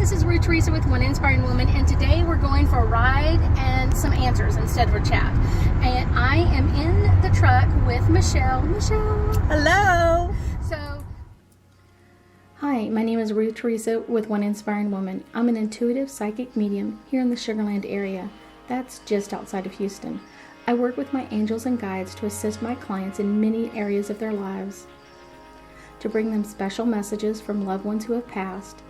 this is Ruth Theresa with One Inspiring Woman, and today we're going for a ride and some answers instead of a chat. And I am in the truck with Michelle. Hello. So, hi, my name is Ruth Theresa with One Inspiring Woman. I'm an intuitive psychic medium here in the Sugar Land area. That's just outside of Houston. I work with my angels and guides to assist my clients in many areas of their lives, to bring them special messages from loved ones who have passed,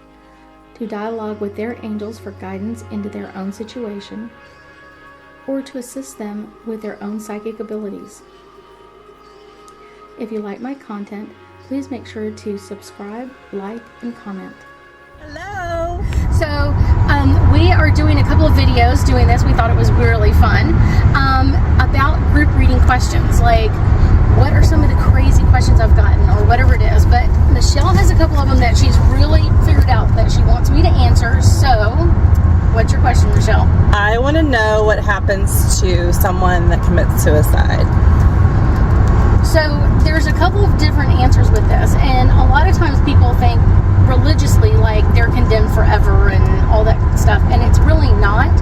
to dialogue with their angels for guidance into their own situation, or to assist them with their own psychic abilities. If you like my content, please make sure to subscribe, like, and comment. Hello. So we are doing a couple of videos doing this. We thought it was really fun about group reading questions, like what are some of the crazy questions I've gotten or whatever it is. But Michelle has a couple of them that she's really figured out that she wants me to answer. So what's your question, Michelle? I want to know what happens to someone that commits suicide. So there's a couple of different answers with this, and a lot of times people think religiously like they're condemned forever and all that stuff, and it's really not.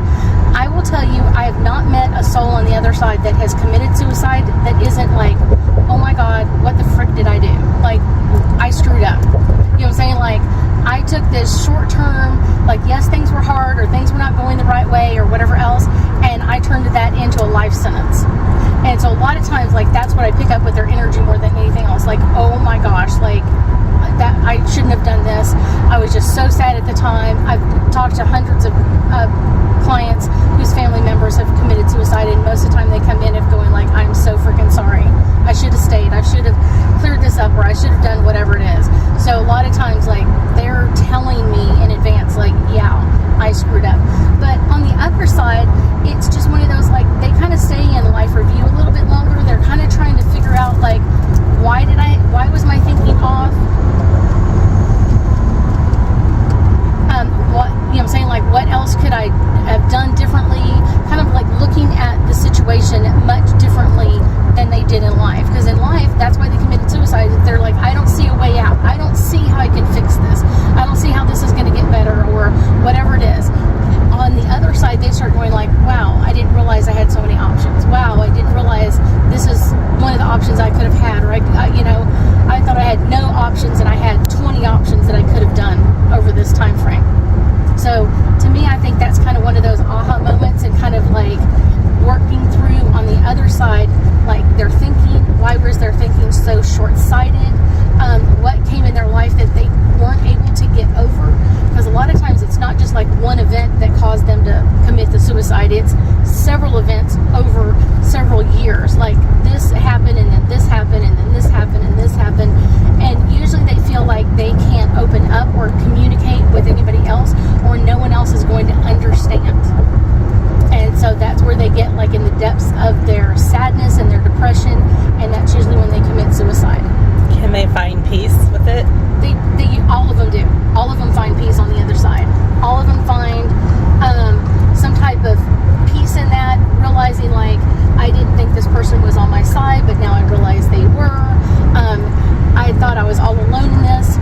I will tell you, I have not met a soul on the other side that has committed suicide that isn't like, oh my God, what the frick did I do? Like, I screwed up. You know what I'm saying? Like, I took this short term, like, yes, things were hard or things were not going the right way or whatever else, and I turned that into a life sentence. And so a lot of times, like, that's what I pick up with their energy more than anything else. Like, oh my gosh, like, that I shouldn't have done this. I was just so sad at the time. I've talked to hundreds of clients whose family members have committed suicide, and most of the time they come in and going like, I'm so freaking sorry. I should have stayed. I should have cleared this up, or I should have done whatever it is. So a lot of times, like, they're telling me in advance, like, yeah, I screwed up. But on the other side, it's just one of those, like, they kind of stay in life review a little bit longer. They're kind of trying to figure out, like, why was my thinking off? What, you know what I'm saying? Like, what else could I have done differently? Kind of like looking at the situation much differently than they did in life. Because in life, that's why they committed suicide. They're like, I don't see a way out. I don't see how I can fix this. I don't see how this is going to get better, or whatever it is. On the other side, they start going like, wow, I didn't realize I had so many options. Wow, I didn't realize this is one of the options I could have had. Or, I thought I had no options, and I had 20 options that I could have done over this time frame. So to me, I think that's kind of one of those aha moments, and kind of like working through on the other side, like their thinking. Why was their thinking so short-sighted? What came in their life that they weren't able to get over? Because a lot of times it's not just like one event that caused them to commit the suicide. It's several events over several years. Like, this happened, and then this happened, and then this happened, and this happened. And usually they feel like they can't open up or communicate with anybody else, or no one else is going to understand. And so that's where they get like in the depths of their sadness and their depression, and that's usually when they commit suicide. Can they find peace with it? They all of them do. All of them find peace on the other side. All of them find some type of peace in that, realizing like, I didn't think this person was on my side, but now I realize they were. I thought I was all alone in this,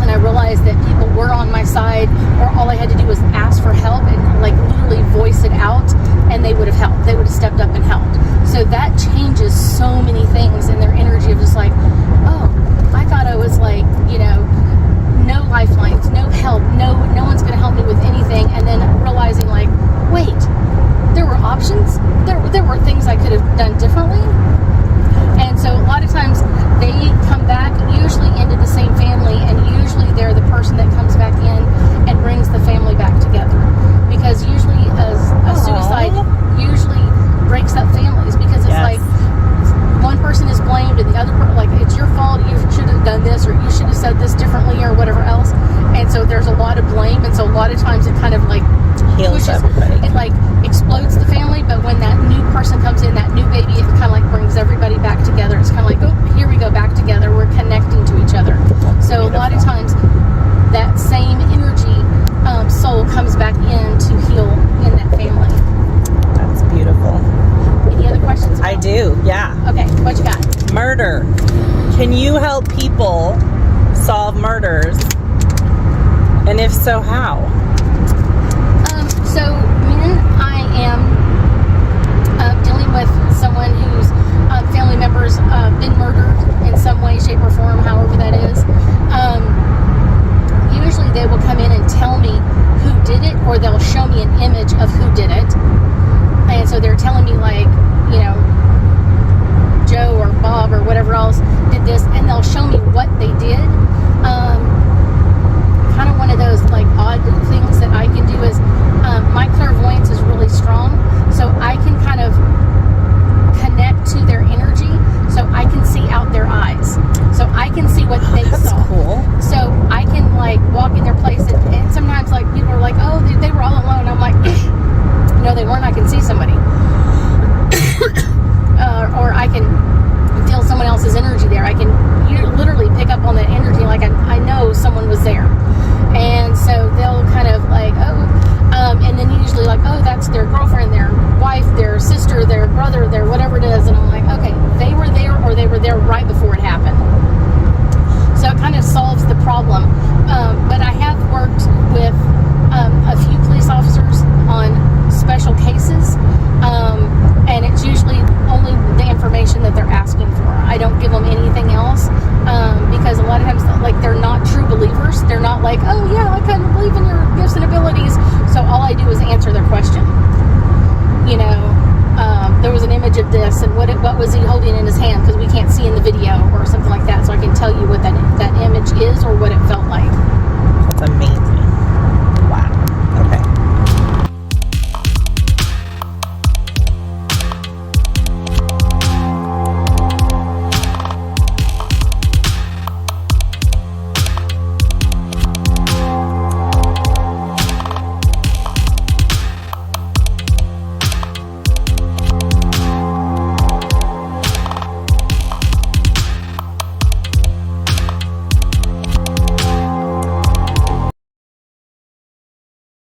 and I realized that people were on my side, or all I had to do was ask for help and like literally voice it out, and they would have helped. They would have stepped up and helped. So that changes so many things in their energy of just like, oh, I thought I was like, no lifelines, no help, no one's going to help me with anything, and then realizing like, wait, there were options. There were things I could have done differently. And so a lot of times they come back usually into the same family, and usually they're the person that comes back in and brings the family back together. Because usually a suicide usually breaks up families, because it's like one person is blamed and the other person, like, it's your fault, you should have done this, or you should have said this differently, or whatever else. And so there's a lot of blame, and so a lot of times it kind of like Heals everybody. It like explodes the family, but when that new person comes in, that new baby, it kind of like brings everybody back together. It's kind of like, oh, here we go back together. We're connecting to each other. So a lot of times that same energy soul comes back in to heal in that family. That's beautiful. Any other questions? I do, yeah. Okay, what you got? Murder. Can you help people solve murders And if so, how? So when I am dealing with someone whose family members been murdered in some way, shape, or form, however that is, usually they will come in and tell me who did it, or they'll show me an image of who did it. And so they're telling me, like, you know, Joe or Bob or whatever else did this, and they'll show me what they did. Kind of one of those like odd things that I can do is my clairvoyance is really strong, so I can kind of connect to their energy, so I can see out their eyes, so I can see what they That's saw. cool. So I can like walk in their place, and sometimes like people are like, oh, they were all alone. I'm like, no, they weren't. I can see somebody. Or I can feel someone else's energy there. I can literally pick up on that energy, like I know someone was there. And so they'll kind of like, and then usually like, oh, that's their girlfriend, their wife, their sister, their brother, their whatever it is. And I'm like, okay, they were there, or they were there right before it happened. So it kind of solves the problem.